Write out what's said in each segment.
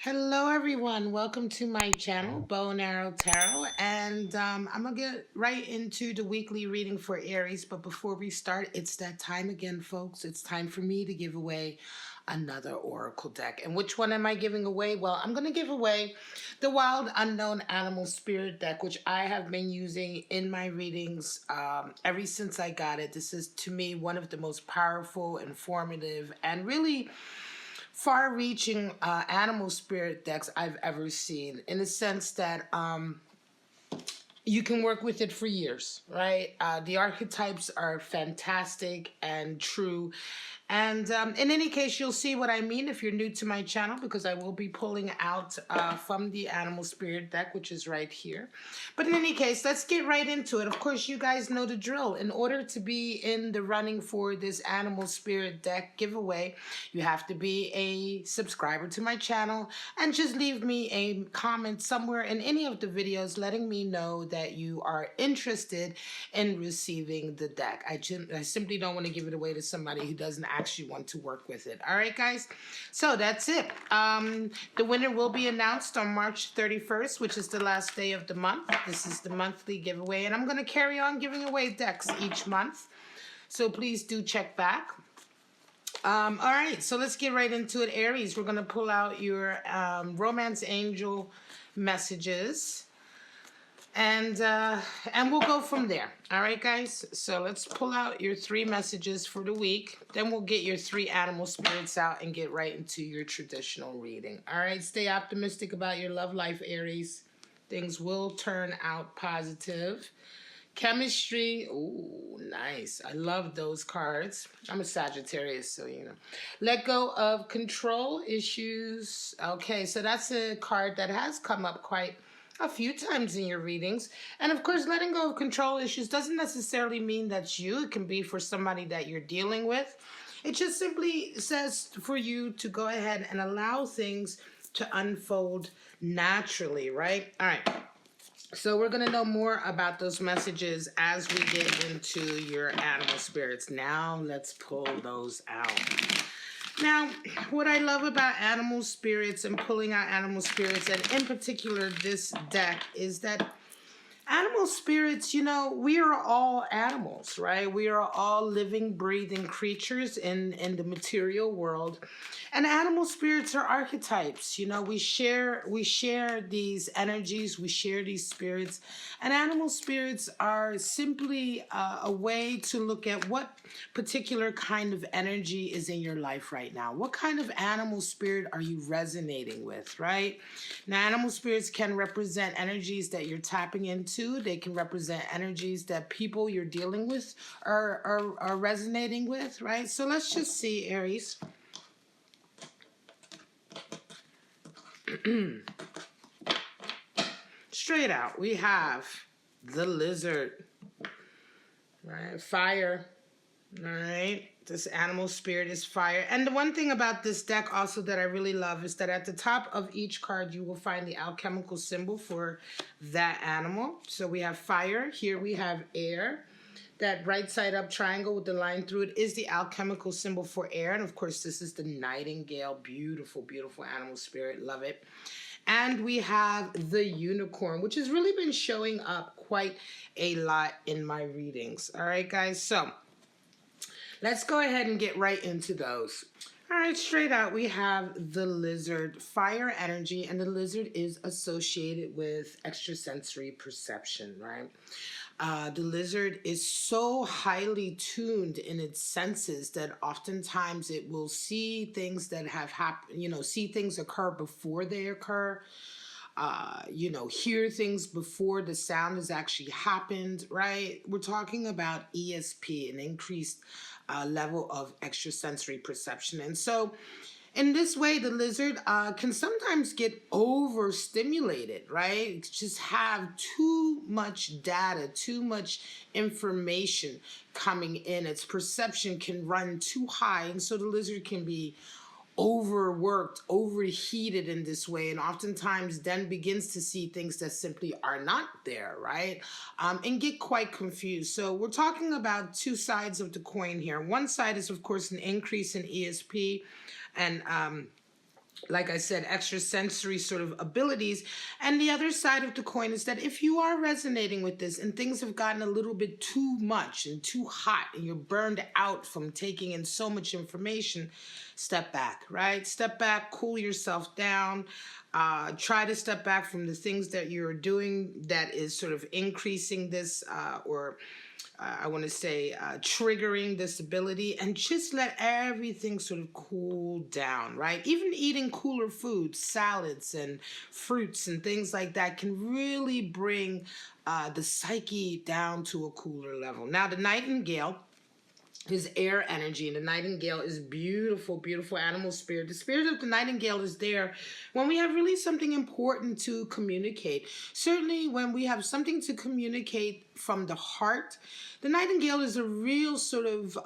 Hello, everyone. Welcome to my channel, Bow and Arrow Tarot. And I'm going to get right into the weekly reading for Aries. But before we start, it's that time again, folks. It's time for me to give away another Oracle deck. And which one am I giving away? Well, I'm going to give away the Wild Unknown Animal Spirit deck, which I have been using in my readings ever since I got it. This is, to me, one of the most powerful, informative, and really far-reaching animal spirit decks I've ever seen, in the sense that you can work with it for years, right? The archetypes are fantastic and true. And in any case, you'll see what I mean if you're new to my channel, because I will be pulling out from the Animal Spirit deck, which is right here. But in any case, let's get right into it. Of course, you guys know the drill. In order to be in the running for this Animal Spirit deck giveaway, you have to be a subscriber to my channel and just leave me a comment somewhere in any of the videos letting me know that you are interested in receiving the deck. I simply don't want to give it away to somebody who doesn't actually want to work with it. All right, guys? So that's it. The winner will be announced on March 31st, which is the last day of the month. This is the monthly giveaway, and I'm going to carry on giving away decks each month. So please do check back. All right, so let's get right into it, Aries. We're going to pull out your Romance Angel messages. And we'll go from there. All right, guys? So let's pull out your 3 messages for the week. Then we'll get your 3 animal spirits out and get right into your traditional reading. All right? Stay optimistic about your love life, Aries. Things will turn out positive. Chemistry. Ooh, nice. I love those cards. I'm a Sagittarius, so you know. Let go of control issues. Okay, so that's a card that has come up quite a few times in your readings. And of course, letting go of control issues doesn't necessarily mean that's you. It can be for somebody that you're dealing with. It just simply says for you to go ahead and allow things to unfold naturally, right? All right. So we're going to know more about those messages as we get into your animal spirits. Now let's pull those out. Now, what I love about animal spirits and pulling out animal spirits, and in particular this deck, is that animal spirits, you know, we are all animals, right? We are all living, breathing creatures in the material world. And animal spirits are archetypes. You know, we share these energies, we share these spirits. And animal spirits are simply a way to look at what particular kind of energy is in your life right now. What kind of animal spirit are you resonating with, right? Now, animal spirits can represent energies that you're tapping into. They can represent energies that people you're dealing with are resonating with, right? So let's just see, Aries. Straight out, we have the Lizard, right? Fire, all right? This animal spirit is fire. And the one thing about this deck also that I really love is that at the top of each card, you will find the alchemical symbol for that animal. So we have fire. Here we have air. That right side up triangle with the line through it is the alchemical symbol for air. And of course, this is the nightingale. Beautiful, beautiful animal spirit. Love it. And we have the unicorn, which has really been showing up quite a lot in my readings. All right, guys. So let's go ahead and get right into those. All right, straight out, we have the Lizard, fire energy, and the Lizard is associated with extrasensory perception, right? The Lizard is so highly tuned in its senses that oftentimes it will see things that have happened, you know, see things occur before they occur. You know, hear things before the sound has actually happened, right? We're talking about ESP, an increased level of extrasensory perception. And so in this way, the Lizard can sometimes get overstimulated, right? Just have too much data, too much information coming in. Its perception can run too high, and so the Lizard can be overworked, overheated in this way, and oftentimes then begins to see things that simply are not there, right? And get quite confused. So we're talking about 2 sides of the coin here. One side is, of course, an increase in ESP and like I said, extrasensory sort of abilities. And the other side of the coin is that if you are resonating with this and things have gotten a little bit too much and too hot and you're burned out from taking in so much information, step back, right? Step back, cool yourself down. Try to step back from the things that you're doing that is sort of increasing this or I want to say, triggering this ability, and just let everything sort of cool down, right? Even eating cooler foods, salads and fruits and things like that can really bring the psyche down to a cooler level. Now, the nightingale is air energy, and the nightingale is beautiful, beautiful animal spirit. The spirit of the nightingale is there when we have really something important to communicate. Certainly when we have something to communicate from the heart, the nightingale is a real sort of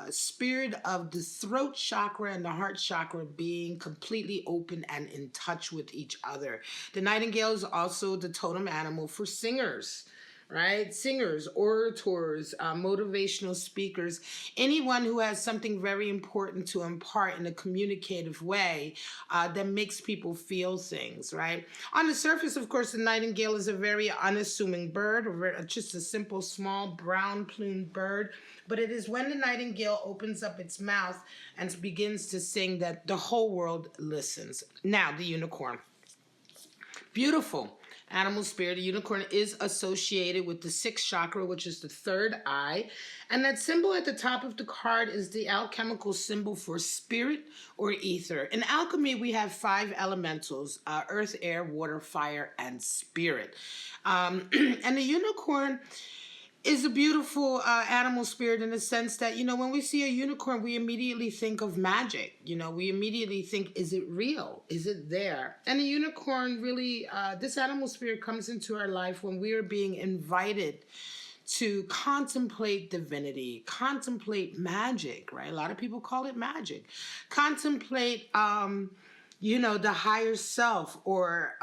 spirit of the throat chakra and the heart chakra being completely open and in touch with each other. The nightingale is also the totem animal for singers, right? Singers, orators, motivational speakers, anyone who has something very important to impart in a communicative way that makes people feel things, right? On the surface, of course, the nightingale is a very unassuming bird, or just a simple, small, brown plumed bird. But it is when the nightingale opens up its mouth and begins to sing that the whole world listens. Now, the unicorn. Beautiful animal spirit. A unicorn is associated with the sixth chakra, which is the third eye. And that symbol at the top of the card is the alchemical symbol for spirit or ether. In alchemy, we have 5 elementals, earth, air, water, fire, and spirit. And the unicorn is a beautiful animal spirit in the sense that, you know, when we see a unicorn, we immediately think of magic. You know, we immediately think, is it real? Is it there? And the unicorn really, this animal spirit comes into our life when we are being invited to contemplate divinity, contemplate magic, right? A lot of people call it magic. Contemplate, you know, the higher self, or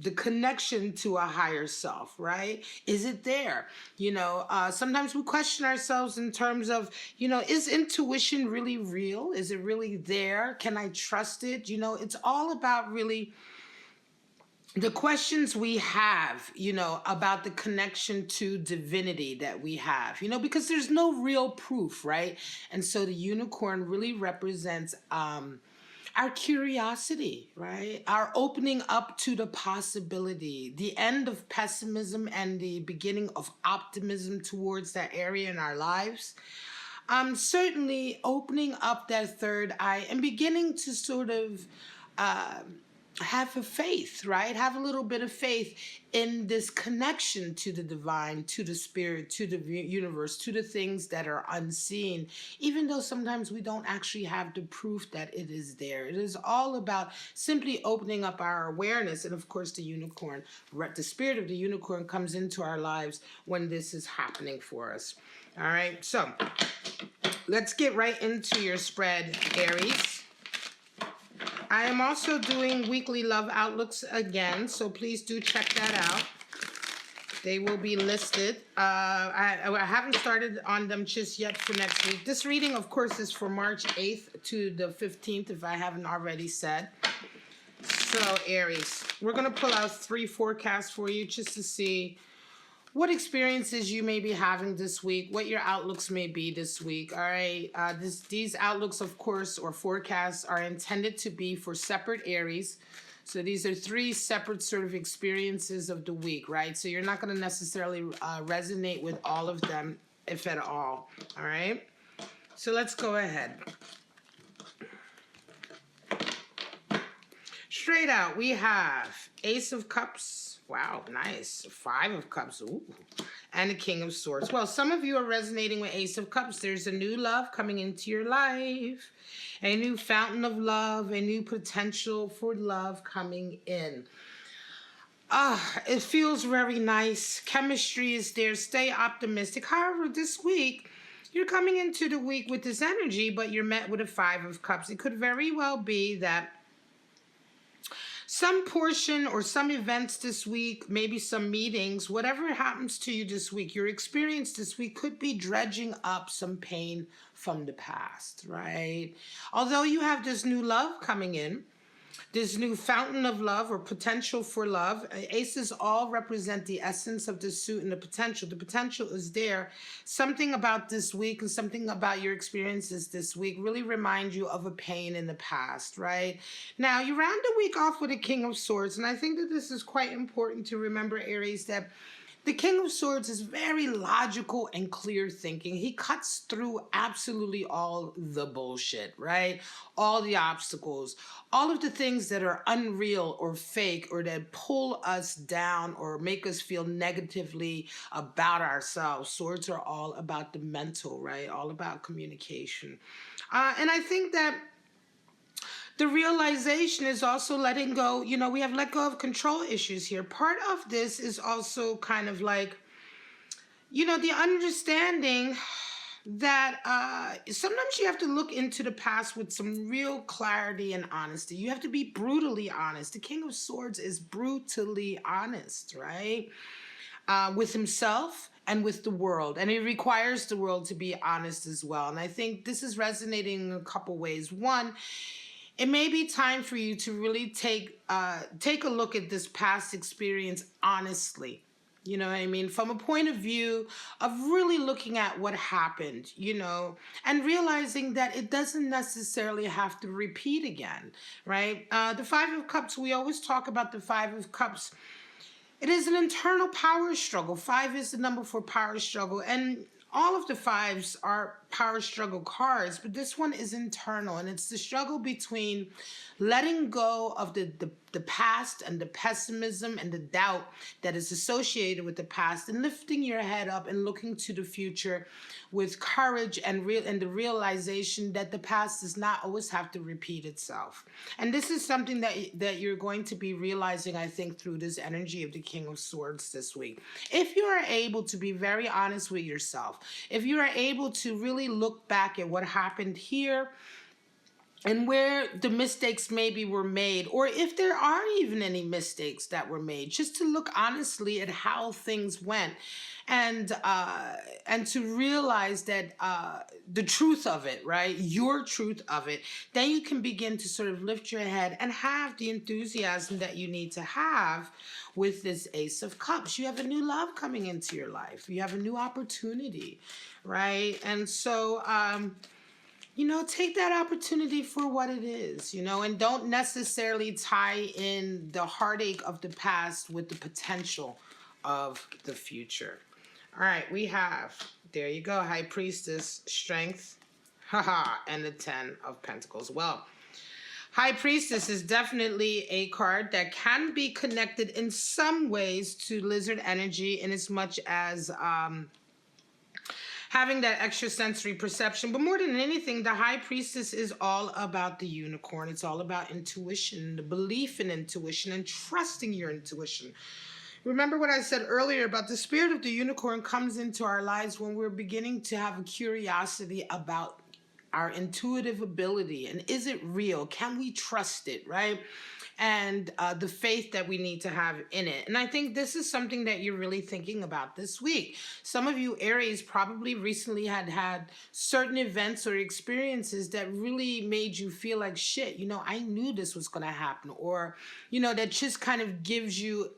the connection to a higher self, right? Is it there? You know, sometimes we question ourselves in terms of, you know, is intuition really real? Is it really there? Can I trust it? You know, it's all about really the questions we have, you know, about the connection to divinity that we have, you know, because there's no real proof, right? And so the unicorn really represents our curiosity, right? Our opening up to the possibility, the end of pessimism and the beginning of optimism towards that area in our lives. Certainly opening up that third eye and beginning to sort of have a faith, right? Have a little bit of faith in this connection to the divine, to the spirit, to the universe, to the things that are unseen, even though sometimes we don't actually have the proof that it is there. It is all about simply opening up our awareness. And of course, the unicorn, the spirit of the unicorn comes into our lives when this is happening for us. All right, so let's get right into your spread, Aries. I am also doing weekly love outlooks again, so please do check that out. They will be listed. I haven't started on them just yet for next week. This reading, of course, is for March 8th to the 15th, if I haven't already said. So, Aries, we're going to pull out 3 forecasts for you just to see what experiences you may be having this week, what your outlooks may be this week. All right. These outlooks, of course, or forecasts are intended to be for separate Aries. So these are 3 separate sort of experiences of the week, right? So you're not going to necessarily resonate with all of them, if at all. All right. So let's go ahead. Straight out, we have Ace of Cups. Wow, nice. 5 of Cups. Ooh. And the King of Swords. Well, some of you are resonating with Ace of Cups. There's a new love coming into your life. A new fountain of love. A new potential for love coming in. It feels very nice. Chemistry is there. Stay optimistic. However, this week, you're coming into the week with this energy, but you're met with a 5 of Cups. It could very well be that some portion or some events this week, maybe some meetings, whatever happens to you this week, your experience this week could be dredging up some pain from the past, right? Although you have this new love coming in, this new fountain of love or potential for love. Aces all represent the essence of the suit and the potential. The potential is there. Something about this week and something about your experiences this week really remind you of a pain in the past, right? Now, you round the week off with a King of Swords, and I think that this is quite important to remember, Aries, that the King of Swords is very logical and clear thinking. He cuts through absolutely all the bullshit, right? All the obstacles, all of the things that are unreal or fake or that pull us down or make us feel negatively about ourselves. Swords are all about the mental, right? All about communication. And I think that the realization is also letting go. You know, we have let go of control issues here. Part of this is also kind of like, you know, the understanding that sometimes you have to look into the past with some real clarity and honesty. You have to be brutally honest. The King of Swords is brutally honest, right? With himself and with the world. And it requires the world to be honest as well. And I think this is resonating in a couple ways. One, it may be time for you to really take a look at this past experience honestly. You know what I mean? From a point of view of really looking at what happened, you know, and realizing that it doesn't necessarily have to repeat again, right? The Five of Cups, we always talk about the Five of Cups. It is an internal power struggle. Five is the number for power struggle. And all of the fives are power struggle cards, but this one is internal, and it's the struggle between letting go of the past and the pessimism and the doubt that is associated with the past, and lifting your head up and looking to the future with courage and the realization that the past does not always have to repeat itself. And this is something that you're going to be realizing, I think, through this energy of the King of Swords this week. If you are able to be very honest with yourself, if you are able to really look back at what happened here and where the mistakes maybe were made, or if there are even any mistakes that were made, just to look honestly at how things went, and to realize that the truth of it, right, your truth of it, then you can begin to sort of lift your head and have the enthusiasm that you need to have with this Ace of Cups. You have a new love coming into your life. You have a new opportunity, right? And so you know, take that opportunity for what it is, you know, and don't necessarily tie in the heartache of the past with the potential of the future. All right, we have, there you go, High Priestess, Strength, haha, and the Ten of Pentacles. Well, High Priestess is definitely a card that can be connected in some ways to lizard energy, in as much as having that extrasensory perception. But more than anything, the High Priestess is all about the unicorn. It's all about intuition, the belief in intuition, and trusting your intuition. Remember what I said earlier about the spirit of the unicorn comes into our lives when we're beginning to have a curiosity about our intuitive ability. And is it real? Can we trust it, right? And the faith that we need to have in it. And I think this is something that you're really thinking about this week. Some of you Aries probably recently had certain events or experiences that really made you feel like, shit, you know, I knew this was going to happen. Or, you know, that just kind of gives you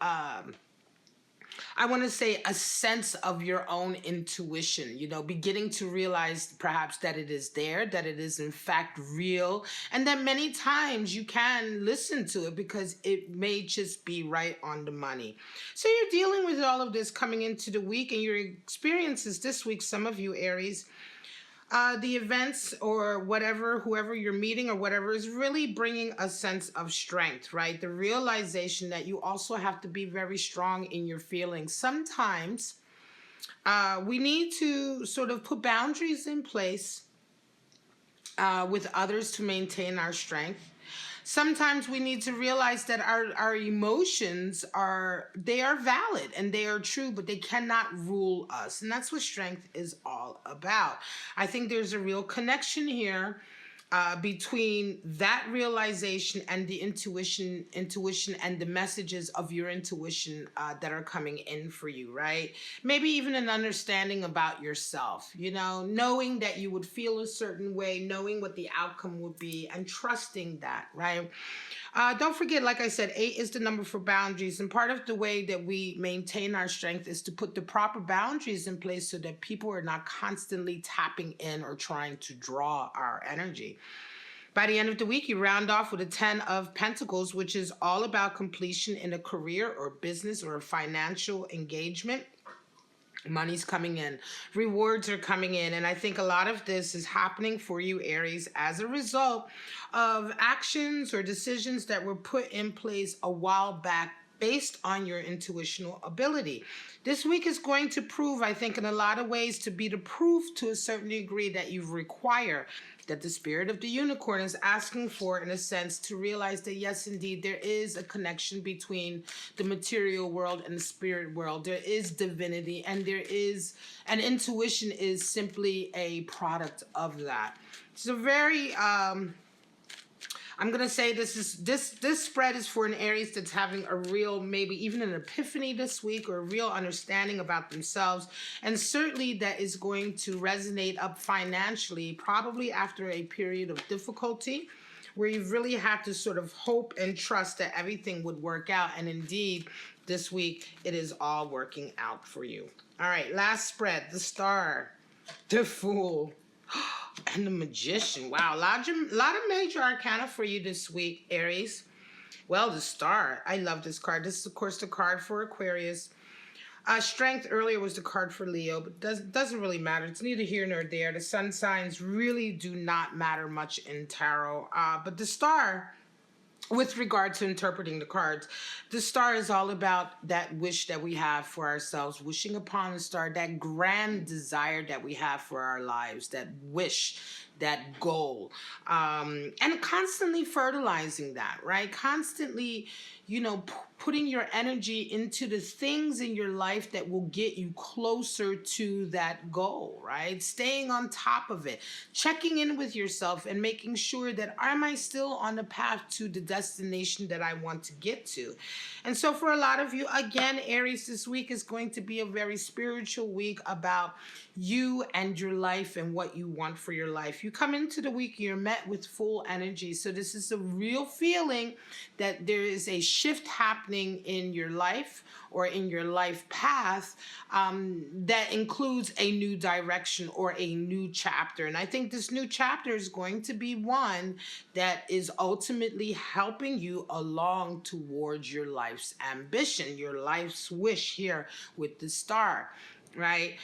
I want to say a sense of your own intuition, you know, beginning to realize perhaps that it is there, that it is in fact real, and that many times you can listen to it because it may just be right on the money. So you're dealing with all of this coming into the week, and your experiences this week, some of you Aries, the events or whatever, whoever you're meeting or whatever, is really bringing a sense of strength, right? The realization that you also have to be very strong in your feelings. Sometimes we need to sort of put boundaries in place with others to maintain our strength. Sometimes we need to realize that our emotions are valid and they are true, but they cannot rule us. And that's what strength is all about. I think there's a real connection here between that realization and the intuition and the messages of your intuition that are coming in for you, right? Maybe even an understanding about yourself, you know, knowing that you would feel a certain way, knowing what the outcome would be, and trusting that, right? Don't forget, like I said, 8 is the number for boundaries. And part of the way that we maintain our strength is to put the proper boundaries in place so that people are not constantly tapping in or trying to draw our energy. By the end of the week, you round off with a 10 of Pentacles, which is all about completion in a career or business or a financial engagement. Money's coming in, rewards are coming in, and I think a lot of this is happening for you, Aries, as a result of actions or decisions that were put in place a while back based on your intuitional ability. This week is going to prove, I think, in a lot of ways to be the proof to a certain degree that you require, that the spirit of the unicorn is asking for, in a sense, to realize that yes, indeed, there is a connection between the material world and the spirit world. There is divinity, and there is, and intuition is simply a product of that. It's a very, I'm gonna say this spread is for an Aries that's having a real, maybe even an epiphany this week, or a real understanding about themselves, and certainly that is going to resonate up financially, probably after a period of difficulty where you've really had to sort of hope and trust that everything would work out. And indeed, this week it is all working out for you. All right, last spread, the Star, the Fool, and the Magician. Wow, a lot of major arcana for you this week, Aries. Well, the Star. I love this card. This is, of course, the card for Aquarius. Strength earlier was the card for Leo, but doesn't really matter. It's neither here nor there. The sun signs really do not matter much in tarot. But the Star, with regard to interpreting the cards, the Star is all about that wish that we have for ourselves, wishing upon the star, that grand desire that we have for our lives, that wish, that goal, and constantly fertilizing that, right? Constantly, putting your energy into the things in your life that will get you closer to that goal, right? Staying on top of it, checking in with yourself and making sure that, am I still on the path to the destination that I want to get to? And so for a lot of you, again, Aries, this week is going to be a very spiritual week about you and your life and what you want for your life. You come into the week, you're met with full energy. So this is a real feeling that there is a shift happening in your life or in your life path that includes a new direction or a new chapter. And I think this new chapter is going to be one that is ultimately helping you along towards your life's ambition, your life's wish here with the Star, right?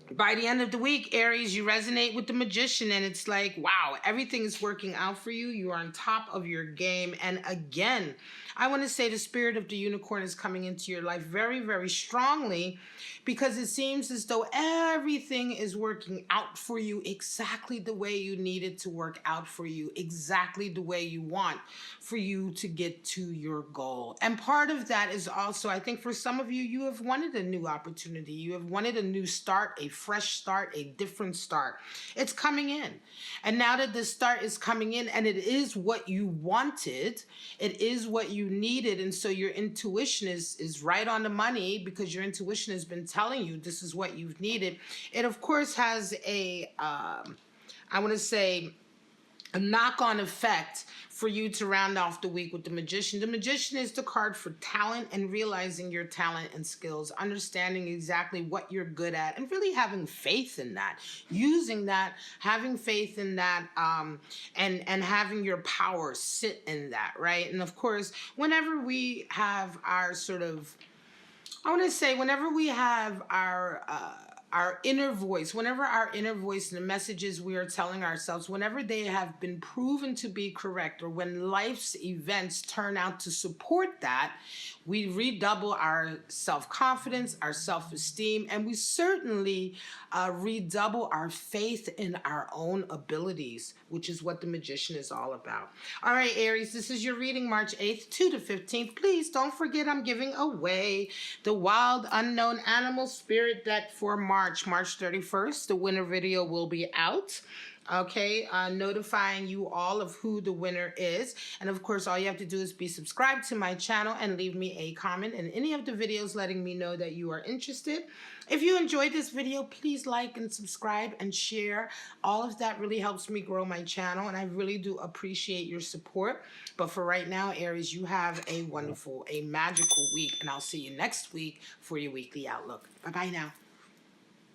By the end of the week, Aries, you resonate with the Magician, and it's like, wow, everything is working out for you. You are on top of your game. And again, I want to say the spirit of the unicorn is coming into your life very, very strongly, because it seems as though everything is working out for you exactly the way you need it to work out for you, exactly the way you want for you to get to your goal. And part of that is also, I think for some of you, you have wanted a new opportunity. You have wanted a new start, a fresh start, a different start. It's coming in. And now that this start is coming in and it is what you wanted, it is what you needed. And so your intuition is right on the money, because your intuition has been telling you this is what you've needed. It, of course, has a, I want to say, a knock-on effect for you to round off the week with the Magician. The Magician is the card for talent and realizing your talent and skills, understanding exactly what you're good at, and really having faith in that, using that, having faith in that, and having your power sit in that, right? And of course, whenever we have our sort of, I want to say, whenever we have our inner voice, whenever our inner voice and the messages we are telling ourselves, whenever they have been proven to be correct, or when life's events turn out to support that, we redouble our self-confidence, our self-esteem, and we certainly redouble our faith in our own abilities, which is what the Magician is all about. All right, Aries, this is your reading, March 8th to the 15th. Please don't forget I'm giving away the Wild Unknown Animal Spirit deck for March. March, March 31st. The winner video will be out. Okay, notifying you all of who the winner is. And of course, all you have to do is be subscribed to my channel and leave me a comment in any of the videos letting me know that you are interested. If you enjoyed this video, please like and subscribe and share. All of that really helps me grow my channel, and I really do appreciate your support. But for right now, Aries, you have a wonderful, a magical week, and I'll see you next week for your weekly outlook. Bye-bye now.